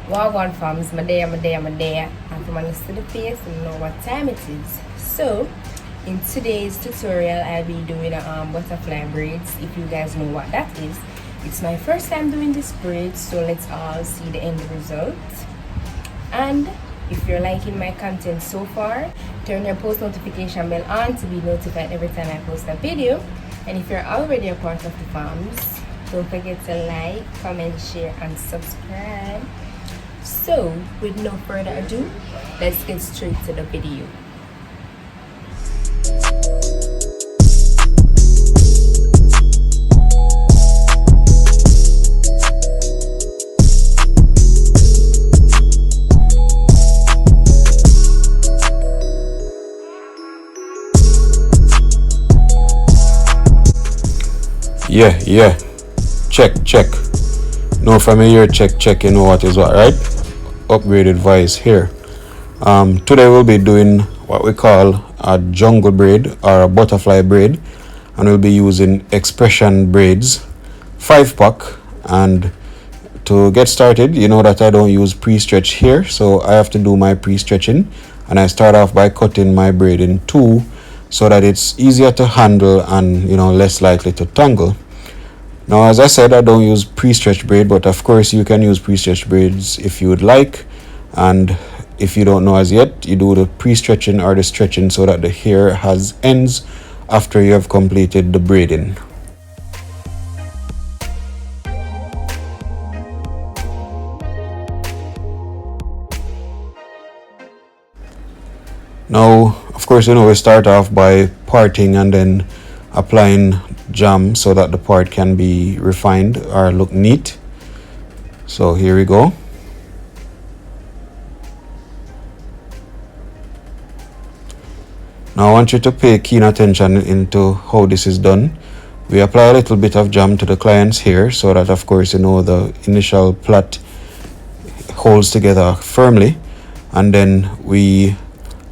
Wagwan farms, my day, and from my to the face and know what time it is. So, in today's tutorial, I'll be doing a butterfly braids. If you guys know what that is, it's my first time doing this braid, so let's all see the end result. And if you're liking my content so far, turn your post notification bell on to be notified every time I post a video. And if you're already a part of the farms, don't forget to like, comment, share, and subscribe. So, with no further ado, let's get straight to the video. Yeah. Check. No familiar check, you know what is what, right? Upgraded vice here. Today we'll be doing what we call a jungle braid or a butterfly braid, and we'll be using expression braids 5-pack. And to get started, you know that I don't use pre-stretch here, so I have to do my pre-stretching, and I start off by cutting my braid in two so that it's easier to handle and less likely to tangle. Now, as I said, I don't use pre-stretch braid, but of course you can use pre-stretch braids if you would like. And if you don't know as yet, you do the pre-stretching or the stretching so that the hair has ends after you have completed the braiding. Now, of course, we start off by parting and then applying jam so that the part can be refined or look neat. So here we go. Now I want you to pay keen attention into how this is done. We apply a little bit of jam to the client's hair so that, of course, the initial plait holds together firmly, and then we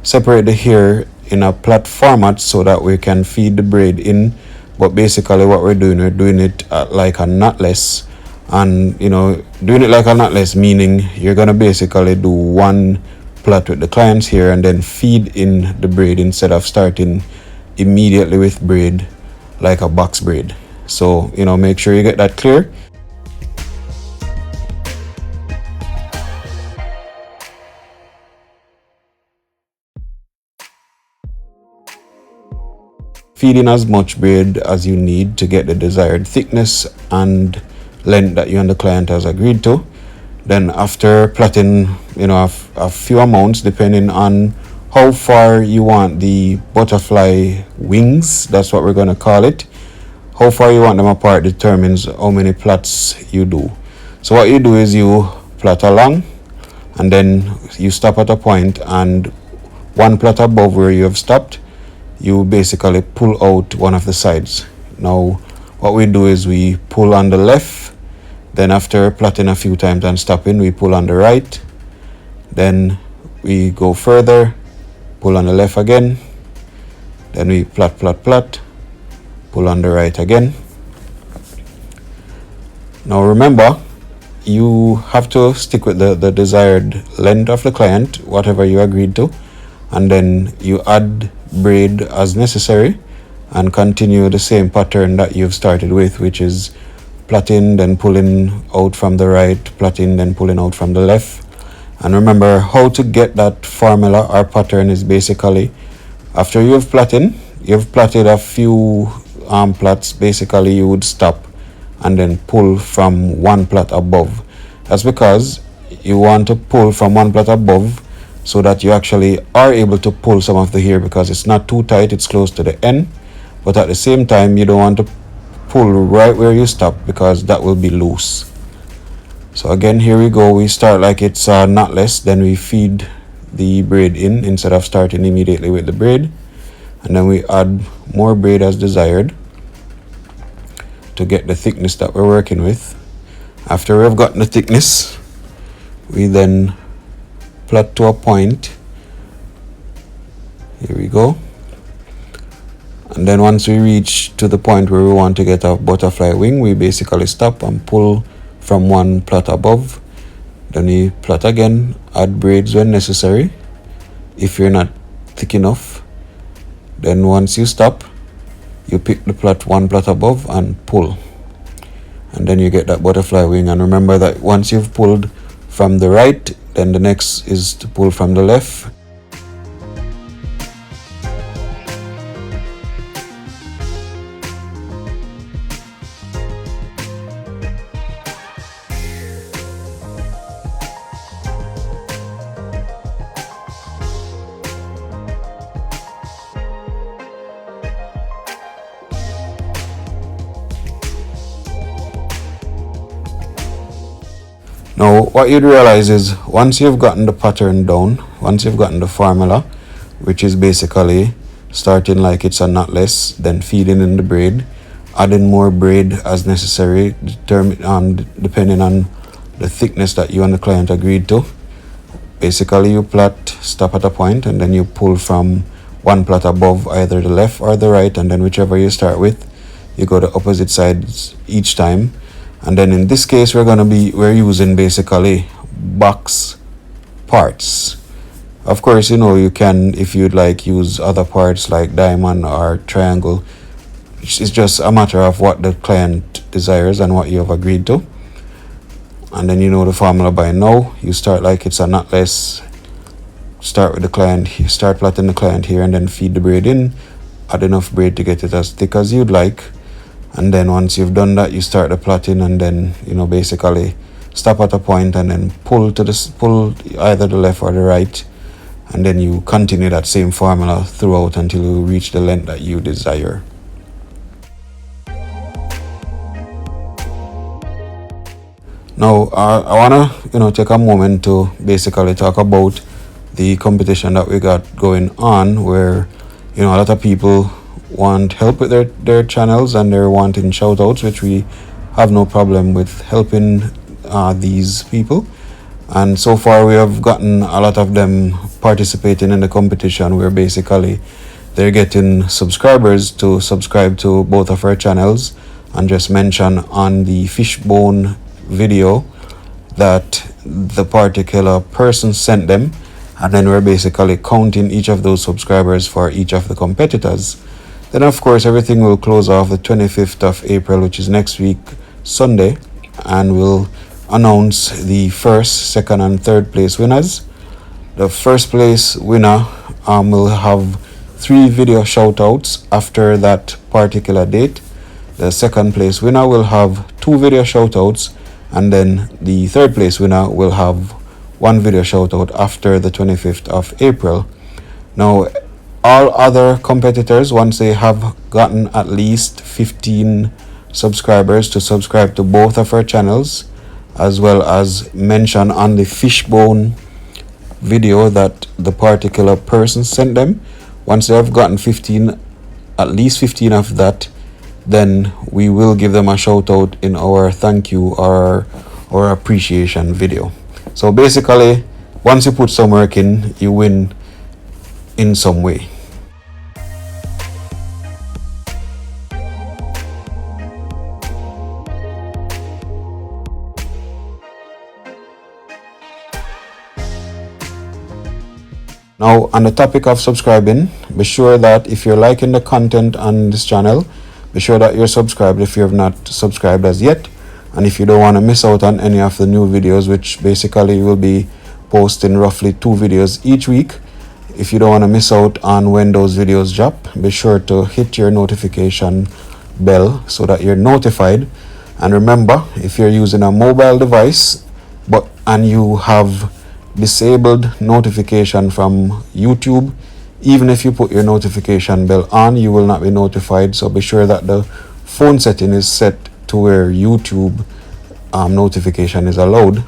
separate the hair in a plait format so that we can feed the braid in. But basically what we're doing it like a knotless. And doing it like a knotless meaning you're gonna basically do one plait with the client's hair and then feed in the braid instead of starting immediately with braid like a box braid. So make sure you get that clear. Feed in as much braid as you need to get the desired thickness and length that you and the client has agreed to. Then after plaiting a few amounts depending on how far you want the butterfly wings, that's what we're going to call it. How far you want them apart determines how many plaits you do. So what you do is you plait along and then you stop at a point, and one plait above where you have stopped, you basically pull out one of the sides. Now what we do is we pull on the left, then after plaiting a few times and stopping, we pull on the right, then we go further, pull on the left again, then we plait, pull on the right again. Now remember, you have to stick with the desired length of the client, whatever you agreed to, and then you add braid as necessary and continue the same pattern that you've started with, which is plaiting, then pulling out from the right, plaiting, then pulling out from the left. And remember, how to get that formula or pattern is basically after you've plaited a few arm plaits, basically you would stop and then pull from one plait above. That's because you want to pull from one plait above so that you actually are able to pull some of the hair, because it's not too tight, it's close to the end, but at the same time you don't want to pull right where you stop because that will be loose. So again, here we go, we start like it's knotless, then we feed the braid in instead of starting immediately with the braid, and then we add more braid as desired to get the thickness that we're working with. After we've gotten the thickness, we then plait to a point. Here we go. And then once we reach to the point where we want to get a butterfly wing, we basically stop and pull from one plait above. Then you plait again, add braids when necessary if you're not thick enough. Then once you stop, you pick the plait, one plait above, and pull, and then you get that butterfly wing. And remember that once you've pulled from the right, then the next is to pull from the left. Now what you'd realize is once you've gotten the pattern down, once you've gotten the formula, which is basically starting like it's a knotless, then feeding in the braid, adding more braid as necessary, depending on the thickness that you and the client agreed to. Basically you plait, stop at a point, and then you pull from one plait above, either the left or the right, and then whichever you start with, you go the opposite sides each time. And then in this case we're using basically box parts. Of course, you know, you can, if you'd like, use other parts like diamond or triangle. It's just a matter of what the client desires and what you have agreed to. And then you know the formula by now. You start like it's a knotless, start with the client, start plaiting the client here, and then feed the braid in, add enough braid to get it as thick as you'd like. And then once you've done that, you start the plaiting, and then, you know, basically stop at a point and then pull either the left or the right, and then you continue that same formula throughout until you reach the length that you desire. Now I wanna, you know, take a moment to basically talk about the competition that we got going on, where, you know, a lot of people want help with their channels and they're wanting shout outs, which we have no problem with helping these people. And so far we have gotten a lot of them participating in the competition, where basically they're getting subscribers to subscribe to both of our channels and just mention on the fishbone video that the particular person sent them, and then we're basically counting each of those subscribers for each of the competitors. Then of course everything will close off the 25th of April, which is next week Sunday, and we'll announce the first, second and third place winners. The first place winner will have 3 video shout outs after that particular date. The second place winner will have 2 video shout outs, and then the third place winner will have 1 video shout out after the 25th of April. Now all other competitors, once they have gotten at least 15 subscribers to subscribe to both of our channels, as well as mention on the fishbone video that the particular person sent them, once they have gotten 15, at least 15 of that, then we will give them a shout out in our thank you or appreciation video. So basically, once you put some work in, you win in some way. Now, on the topic of subscribing, be sure that if you're liking the content on this channel, be sure that you're subscribed if you have not subscribed as yet. And if you don't want to miss out on any of the new videos, which basically will be posting roughly 2 videos each week, if you don't want to miss out on when those videos drop, be sure to hit your notification bell so that you're notified. And remember, if you're using a mobile device and you have disabled notification from YouTube, even if you put your notification bell on, you will not be notified. So be sure that the phone setting is set to where YouTube notification is allowed.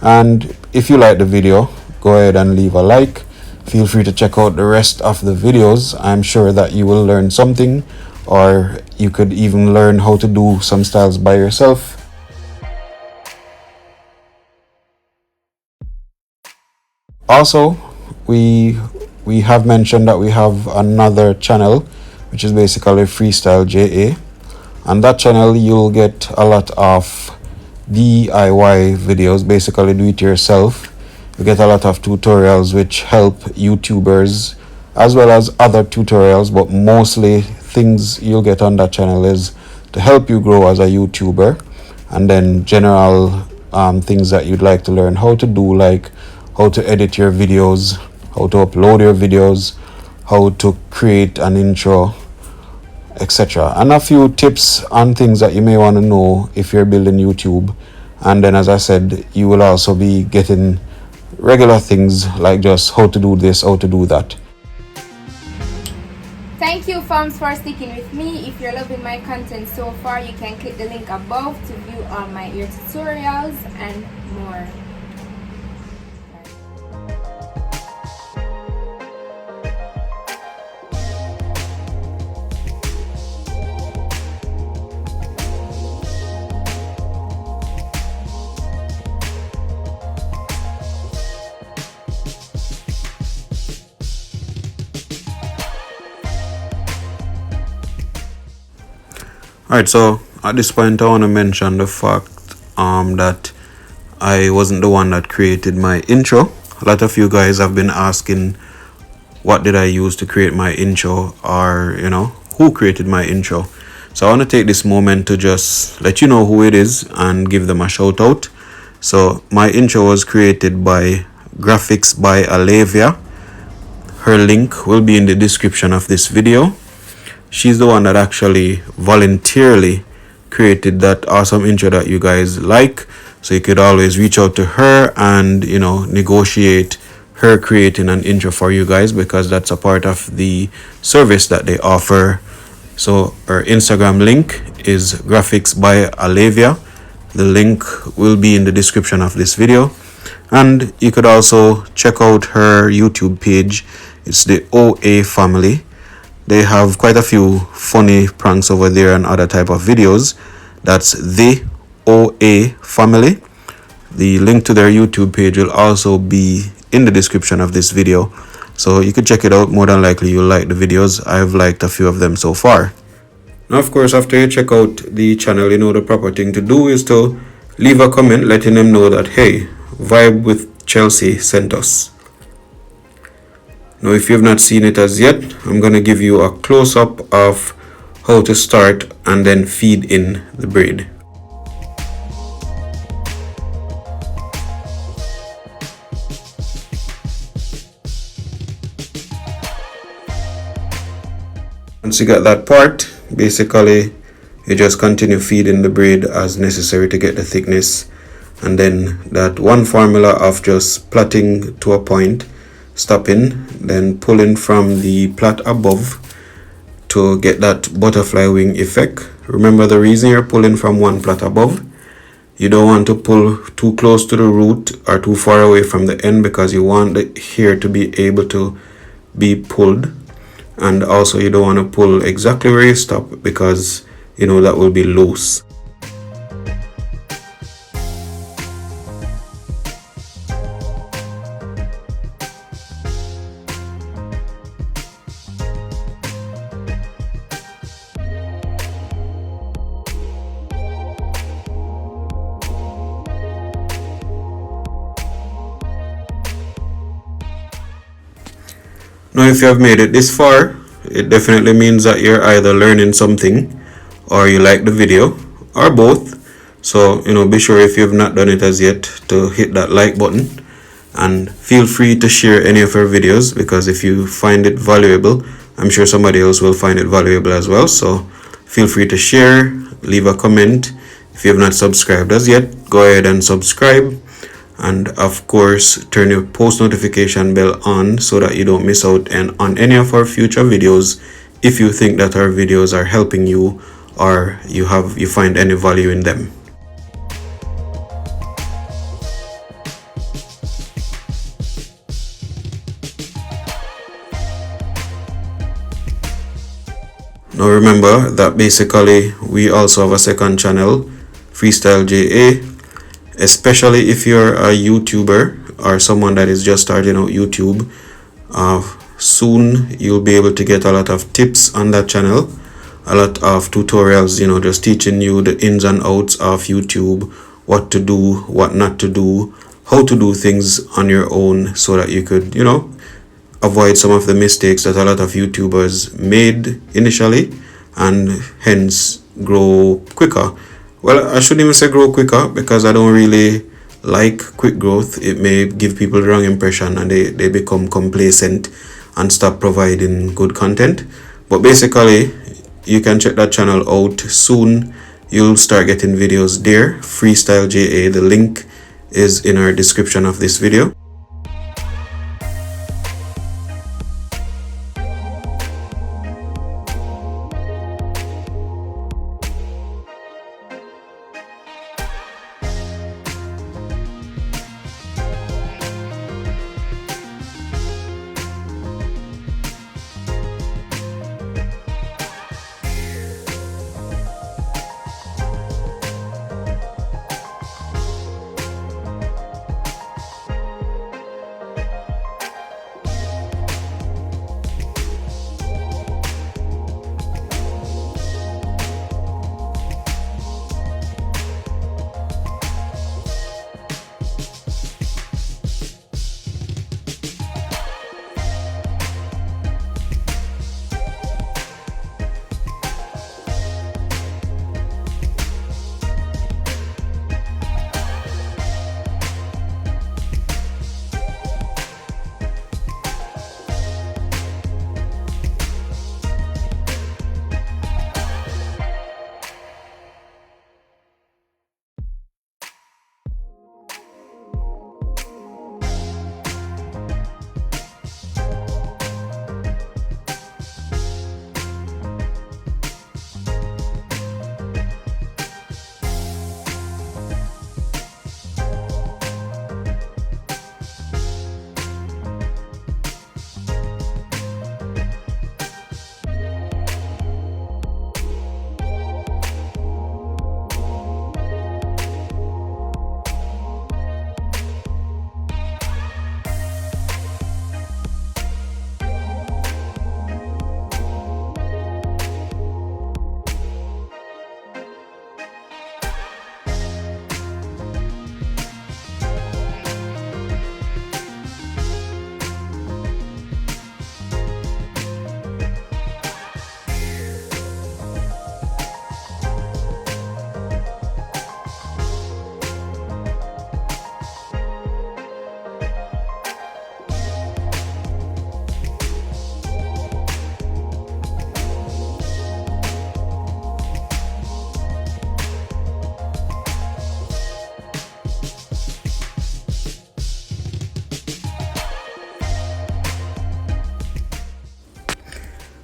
And if you like the video, go ahead and leave a like. Feel free to check out the rest of the videos. I'm sure that you will learn something, or you could even learn how to do some styles by yourself. Also, we have mentioned that we have another channel, which is basically Freestyle JA. On that channel, you'll get a lot of DIY videos, basically do it yourself. You get a lot of tutorials which help YouTubers as well as other tutorials, but mostly things you'll get on that channel is to help you grow as a YouTuber, and then general things that you'd like to learn how to do, like how to edit your videos, how to upload your videos, how to create an intro, etc. And a few tips on things that you may want to know if you're building YouTube. And then, as I said, you will also be getting regular things like just how to do this, how to do that. Thank you, fams, for sticking with me. If you're loving my content so far, you can click the link above to view all my ear tutorials and more. Alright, so at this point I want to mention the fact that I wasn't the one that created my intro. A lot of you guys have been asking what did I use to create my intro, or who created my intro. So I want to take this moment to just let you know who it is and give them a shout out. So my intro was created by Graphics by Alavia. Her link will be in the description of this video. She's the one that actually voluntarily created that awesome intro that you guys like. So you could always reach out to her and negotiate her creating an intro for you guys, because that's a part of the service that they offer. So her Instagram link is Graphics by Alavia. The link will be in the description of this video. And you could also check out her YouTube page. It's the OA Family. They have quite a few funny pranks over there and other type of videos. That's the OA Family. The link to their YouTube page will also be in the description of this video, so you could check it out. More than likely you'll like the videos. I've liked a few of them so far. Now, of course, after you check out the channel, the proper thing to do is to leave a comment letting them know that, hey, Vibe with Chelsea sent us. Now, if you've not seen it as yet, I'm going to give you a close-up of how to start and then feed in the braid. Once you get that part, basically you just continue feeding the braid as necessary to get the thickness, and then that one formula of just plaiting to a point, stopping, then pulling from the plait above to get that butterfly wing effect. Remember, the reason you're pulling from one plait above, you don't want to pull too close to the root or too far away from the end, because you want the hair to be able to be pulled, and also you don't want to pull exactly where you stop, because that will be loose. Now, if you have made it this far, it definitely means that you're either learning something or you like the video, or both. So, be sure, if you have not done it as yet, to hit that like button, and feel free to share any of our videos, because if you find it valuable, I'm sure somebody else will find it valuable as well. So feel free to share, leave a comment. If you have not subscribed as yet, go ahead and subscribe. And of course, turn your post notification bell on so that you don't miss out on any of our future videos, if you think that our videos are helping you or you find any value in them. Now remember that basically we also have a second channel, Freestyle JA. Especially if you're a YouTuber or someone that is just starting out YouTube, soon you'll be able to get a lot of tips on that channel, a lot of tutorials, just teaching you the ins and outs of YouTube, what to do, what not to do, how to do things on your own, so that you could, you know, avoid some of the mistakes that a lot of YouTubers made initially, and hence grow quicker. Well, I shouldn't even say grow quicker, because I don't really like quick growth. It may give people the wrong impression and they become complacent and stop providing good content. But basically, you can check that channel out soon. You'll start getting videos there. Freestyle JA, the link is in our description of this video.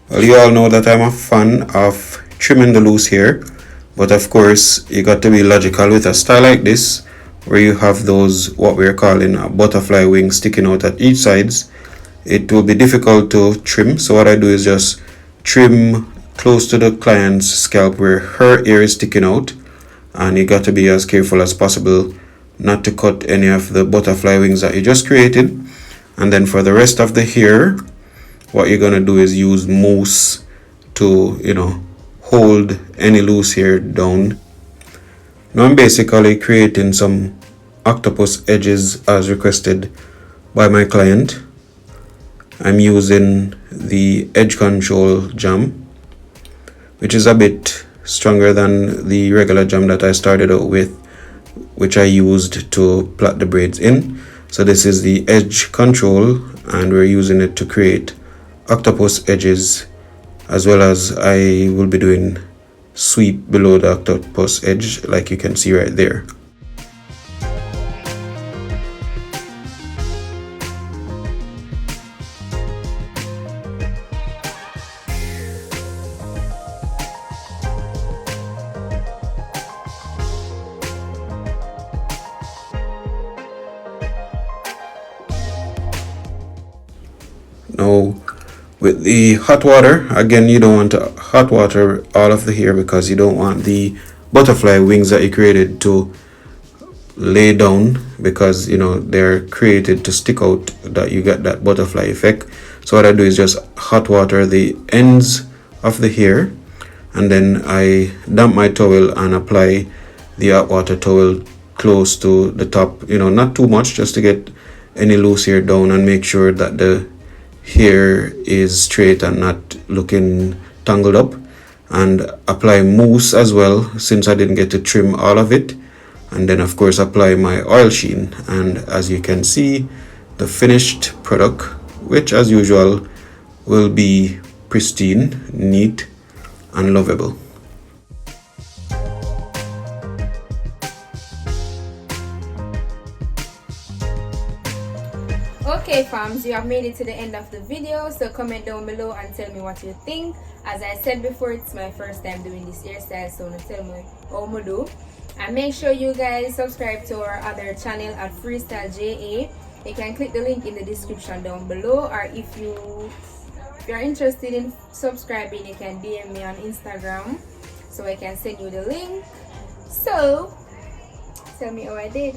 Well, you all know that I'm a fan of trimming the loose hair, but of course you got to be logical with a style like this, where you have those what we're calling a butterfly wings sticking out at each sides. It will be difficult to trim, so what I do is just trim close to the client's scalp where her hair is sticking out, and you got to be as careful as possible not to cut any of the butterfly wings that you just created. And then for the rest of the hair, what you're gonna do is use mousse to, you know, hold any loose hair down. Now I'm basically creating some octopus edges as requested by my client. I'm using the edge control jam, which is a bit stronger than the regular jam that I started out with, which I used to plait the braids in. So this is the edge control, and we're using it to create octopus edges, as well as I will be doing sweep below the octopus edge, like you can see right there. Now with the hot water, again, you don't want to hot water all of the hair, because you don't want the butterfly wings that you created to lay down, because you know they're created to stick out, that you get that butterfly effect. So what I do is just hot water the ends of the hair, and then I damp my towel and apply the hot water towel close to the top, you know, not too much, just to get any loose hair down and make sure that the hair is straight and not looking tangled up. And apply mousse as well, since I didn't get to trim all of it. And then of course apply my oil sheen, and as you can see, the finished product, which as usual will be pristine, neat and lovable. Okay fams, you have made it to the end of the video, so comment down below and tell me what you think. As I said before, it's my first time doing this hairstyle, so tell me how I do. And make sure you guys subscribe to our other channel at Freestyle JA. You can click the link in the description down below, or if you're interested in subscribing, you can DM me on Instagram so I can send you the link. So tell me how I did.